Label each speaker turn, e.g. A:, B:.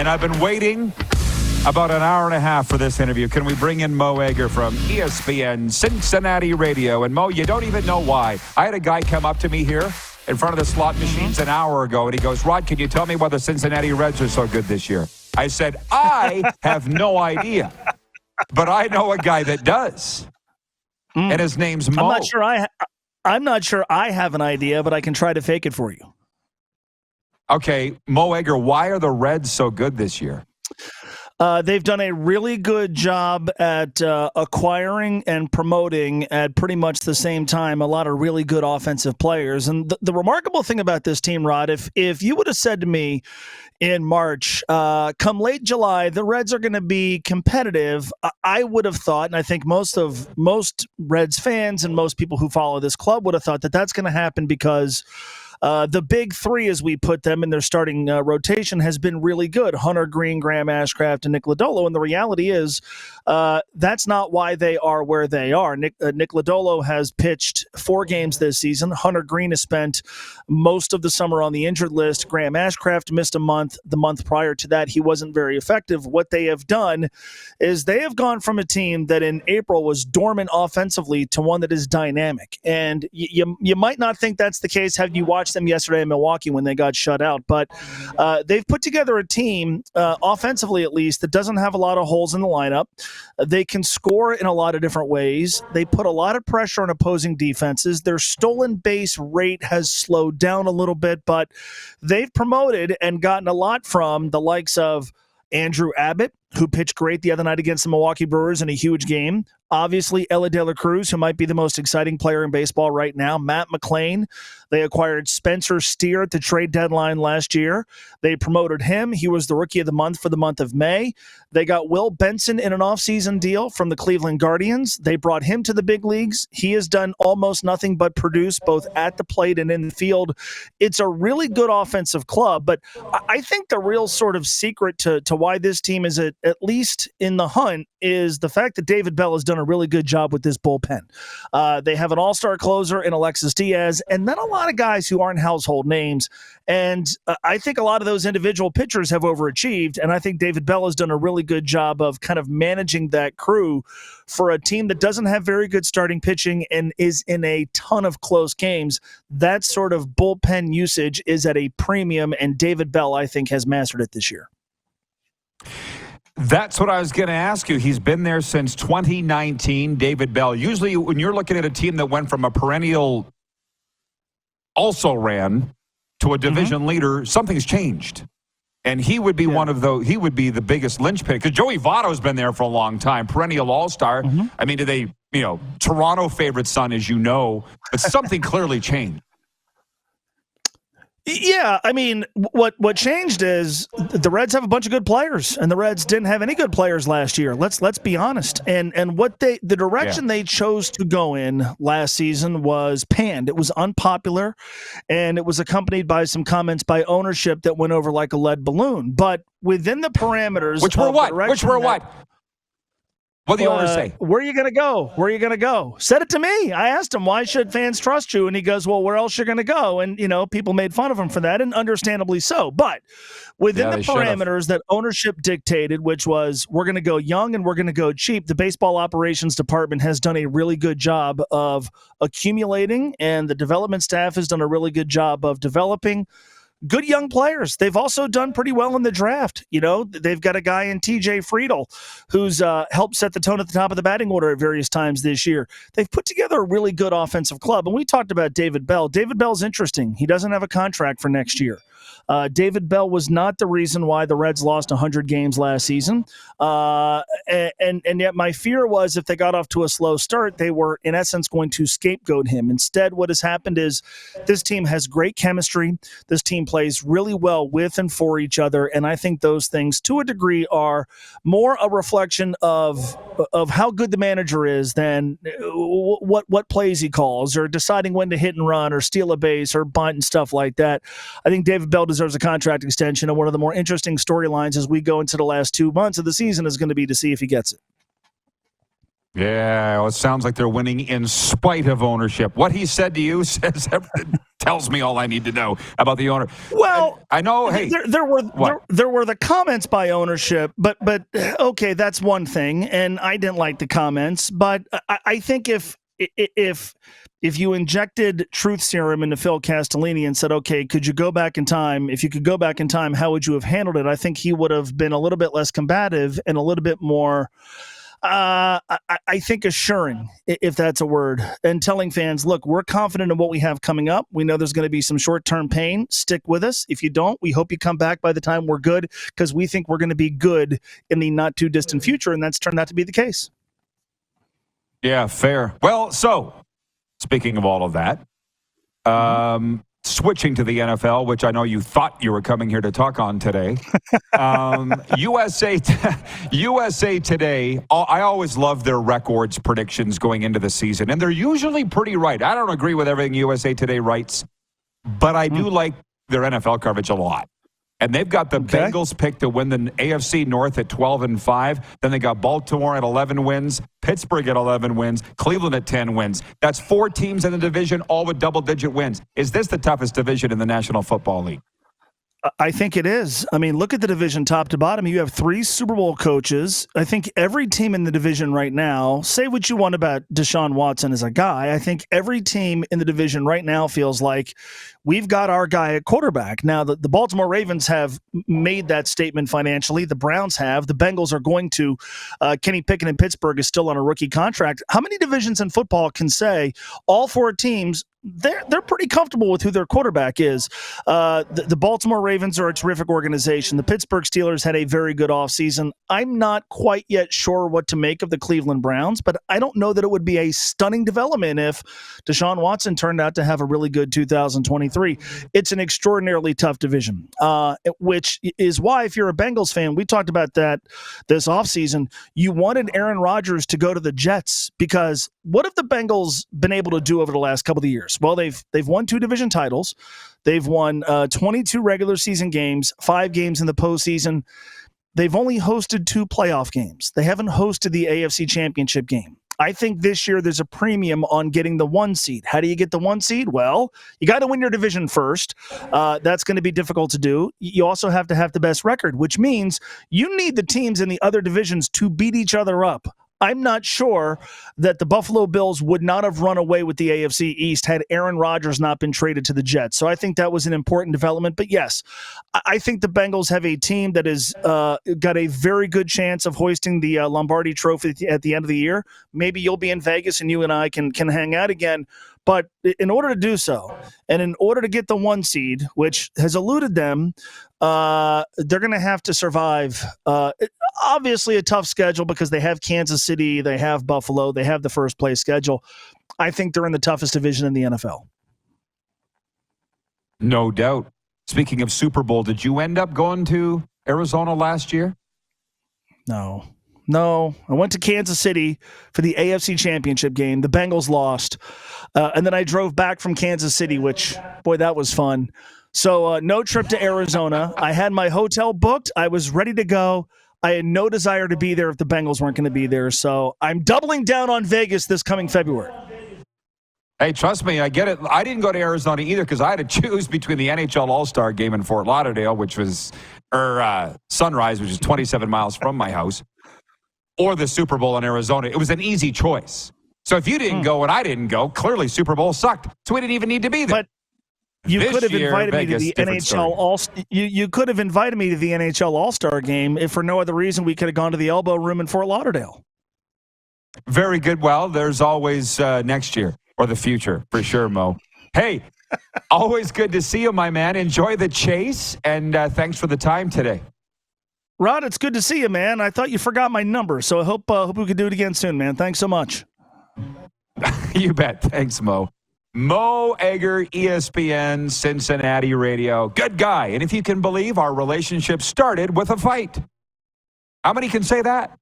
A: And I've been waiting about an hour and a half for this interview. Can we bring in Mo Egger from ESPN Cincinnati Radio? And Mo, you don't even know why. I had a guy come up to me here in front of the slot machines an hour ago, and he goes, Rod, can you tell me why the Cincinnati Reds are so good this year? I said, I have no idea, but I know a guy that does, and his name's Mo.
B: I'm not sure I have an idea, but I can try to fake it for you.
A: Okay, Mo Egger, why are the Reds so good this year?
B: They've done a really good job at acquiring and promoting at pretty much the same time a lot of really good offensive players. And the remarkable thing about this team, Rod, if you would have said to me in March, come late July, the Reds are going to be competitive, I would have thought, and I think most Reds fans and most people who follow this club would have thought that that's going to happen because the big three, as we put them in their starting rotation, has been really good. Hunter Green, Graham Ashcraft, and Nick Lodolo. And the reality is that's not why they are where they are. Nick Lodolo has pitched 4 games this season. Hunter Green has spent most of the summer on the injured list. Graham Ashcraft missed a month. The month prior to that, he wasn't very effective. What they have done is they have gone from a team that in April was dormant offensively to one that is dynamic. And you might not think that's the case had you watched them yesterday in Milwaukee when they got shut out, but they've put together a team, offensively at least, that doesn't have a lot of holes in the lineup. They can score in a lot of different ways. They put a lot of pressure on opposing defenses. Their stolen base rate has slowed down a little bit, but they've promoted and gotten a lot from the likes of Andrew Abbott, who pitched great the other night against the Milwaukee Brewers in a huge game. Obviously, Elly De La Cruz, who might be the most exciting player in baseball right now. Matt McClain. They acquired Spencer Steer at the trade deadline last year. They promoted him. He was the Rookie of the Month for the month of May. They got Will Benson in an offseason deal from the Cleveland Guardians. They brought him to the big leagues. He has done almost nothing but produce both at the plate and in the field. It's a really good offensive club, but I think the real sort of secret to why this team is at least in the hunt is the fact that David Bell has done a really good job with this bullpen. They have an all-star closer in Alexis Diaz, and then a lot of guys who aren't household names. And I think a lot of those individual pitchers have overachieved, and I think David Bell has done a really good job of kind of managing that crew for a team that doesn't have very good starting pitching and is in a ton of close games. That sort of bullpen usage is at a premium, and David Bell, I think, has mastered it this year.
A: That's what I was going to ask you. He's been there since 2019, David Bell. Usually when you're looking at a team that went from a perennial also-ran to a division leader, something's changed. And he would be one of those, he would be the biggest linchpin. Because Joey Votto's been there for a long time, perennial all-star. I mean, do they, Toronto favorite son, as you know, but something clearly changed.
B: Yeah, I mean, what changed is the Reds have a bunch of good players, and the Reds didn't have any good players last year. Let's be honest. And what the direction they chose to go in last season was panned. It was unpopular, and it was accompanied by some comments by ownership that went over like a lead balloon. But within the parameters,
A: Which were what? What do the owners say?
B: Where are you going to go? Where are you going to go? Said it to me. I asked him, why should fans trust you? And he goes, well, where else are you going to go? And, people made fun of him for that, and understandably so. But within the parameters that ownership dictated, which was we're going to go young and we're going to go cheap, the baseball operations department has done a really good job of accumulating, and the development staff has done a really good job of developing good young players. They've also done pretty well in the draft. They've got a guy in TJ Friedel who's helped set the tone at the top of the batting order at various times this year. They've put together a really good offensive club. And we talked about David Bell. David Bell's interesting. He doesn't have a contract for next year. David Bell was not the reason why the Reds lost 100 games last season. And yet my fear was if they got off to a slow start, they were, in essence, going to scapegoat him. Instead, what has happened is this team has great chemistry. This team plays really well with and for each other. And I think those things, to a degree, are more a reflection of how good the manager is than what plays he calls or deciding when to hit and run or steal a base or bunt and stuff like that. I think David Bell deserves a contract extension, and one of the more interesting storylines as we go into the last 2 months of the season is going to be to see if he gets it.
A: Yeah, well, it sounds like they're winning in spite of ownership. What he said to you tells me all I need to know about the owner.
B: Well,
A: I know. Hey,
B: there were the comments by ownership, but okay, that's one thing, and I didn't like the comments. But I think if you injected truth serum into Phil Castellini and said, okay, could you go back in time? If you could go back in time, how would you have handled it? I think he would have been a little bit less combative and a little bit more. I think assuring, if that's a word, and telling fans, look, we're confident in what we have coming up. We know there's going to be some short-term pain. Stick with us. If you don't, we hope you come back by the time we're good, because we think we're going to be good in the not-too-distant future, and that's turned out to be the case.
A: Yeah, fair. Well, so, speaking of all of that, switching to the NFL, which I know you thought you were coming here to talk on today. USA Today, I always love their records predictions going into the season, and they're usually pretty right. I don't agree with everything USA Today writes, but I do like their NFL coverage a lot. And they've got the Bengals picked to win the AFC North at 12-5. Then they got Baltimore at 11 wins, Pittsburgh at 11 wins, Cleveland at 10 wins. That's 4 teams in the division, all with double-digit wins. Is this the toughest division in the National Football League?
B: I think it is. I mean, look at the division top to bottom. You have 3 Super Bowl coaches. I think every team in the division right now, say what you want about Deshaun Watson as a guy, I think every team in the division right now feels like we've got our guy at quarterback. Now, the Baltimore Ravens have made that statement financially. The Browns have. The Bengals are going to. Kenny Pickett in Pittsburgh is still on a rookie contract. How many divisions in football can say all 4 teams they're pretty comfortable with who their quarterback is? The Baltimore Ravens are a terrific organization. The Pittsburgh Steelers had a very good offseason. I'm not quite yet sure what to make of the Cleveland Browns, but I don't know that it would be a stunning development if Deshaun Watson turned out to have a really good 2023. It's an extraordinarily tough division, which is why if you're a Bengals fan, we talked about that this offseason, you wanted Aaron Rodgers to go to the Jets, because what have the Bengals been able to do over the last couple of years? Well, they've won 2 division titles. They've won 22 regular season games, 5 games in the postseason. They've only hosted 2 playoff games. They haven't hosted the AFC Championship game. I think this year there's a premium on getting the 1 seed. How do you get the 1 seed? Well, you got to win your division first. That's going to be difficult to do. You also have to have the best record, which means you need the teams in the other divisions to beat each other up. I'm not sure that the Buffalo Bills would not have run away with the AFC East had Aaron Rodgers not been traded to the Jets. So I think that was an important development. But yes, I think the Bengals have a team that has got a very good chance of hoisting the Lombardi Trophy at the end of the year. Maybe you'll be in Vegas and you and I can hang out again. But in order to do so, and in order to get the 1 seed, which has eluded them, they're going to have to survive. Obviously, a tough schedule because they have Kansas City, they have Buffalo, they have the first place schedule. I think they're in the toughest division in the NFL.
A: No doubt. Speaking of Super Bowl, did you end up going to Arizona last year?
B: No, I went to Kansas City for the AFC Championship game. The Bengals lost. And then I drove back from Kansas City, which, boy, that was fun. So no trip to Arizona. I had my hotel booked. I was ready to go. I had no desire to be there if the Bengals weren't going to be there. So I'm doubling down on Vegas this coming February.
A: Hey, trust me, I get it. I didn't go to Arizona either because I had to choose between the NHL All-Star game in Fort Lauderdale, which was Sunrise, which is 27 miles from my house, or the Super Bowl in Arizona. It was an easy choice. So if you didn't go and I didn't go, clearly Super Bowl sucked. So we didn't even need to be there.
B: But you could have invited me to the NHL You could have invited me to the NHL All-Star game if for no other reason we could have gone to the Elbow Room in Fort Lauderdale.
A: Very good. Well, there's always next year or the future for sure, Mo. Hey, always good to see you, my man. Enjoy the chase, and thanks for the time today.
B: Rod, it's good to see you, man. I thought you forgot my number, so I hope we could do it again soon, man. Thanks so much.
A: You bet. Thanks, Mo. Mo Egger, ESPN, Cincinnati Radio. Good guy. And if you can believe, our relationship started with a fight. How many can say that?